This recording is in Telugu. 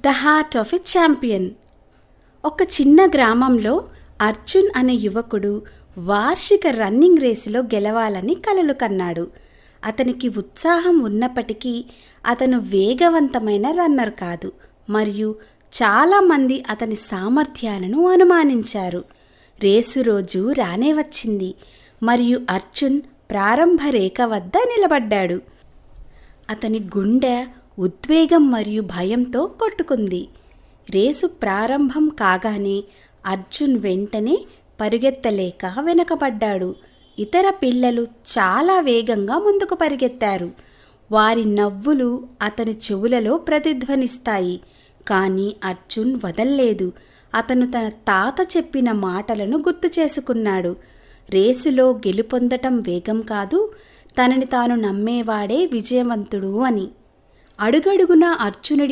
The heart of a champion. ఒక చిన్న గ్రామంలో అర్జున్ అనే యువకుడు వార్షిక రన్నింగ్ రేసులో గెలవాలని కలలు కన్నాడు. అతనికి ఉత్సాహం ఉన్నప్పటికీ అతను వేగవంతమైన రన్నర్ కాదు మరియు చాలామంది అతని సామర్థ్యాలను అనుమానించారు. రేసు రోజు రానే వచ్చింది మరియు అర్జున్ ప్రారంభ రేఖ వద్ద నిలబడ్డాడు. అతని గుండె ఉద్వేగం మరియు భయంతో కొట్టుకుంది. రేసు ప్రారంభం కాగానే అర్జున్ వెంటనే పరుగెత్తలేక వెనకబడ్డాడు. ఇతర పిల్లలు చాలా వేగంగా ముందుకు పరిగెత్తారు. వారి నవ్వులు అతని చెవులలో ప్రతిధ్వనిస్తాయి. కానీ అర్జున్ వదల్లేదు. అతను తన తాత చెప్పిన మాటలను గుర్తు చేసుకున్నాడు. రేసులో గెలుపొందటం వేగం కాదు, తనని తాను నమ్మేవాడే విజయవంతుడు అని. అడుగడుగునా అర్జునుడి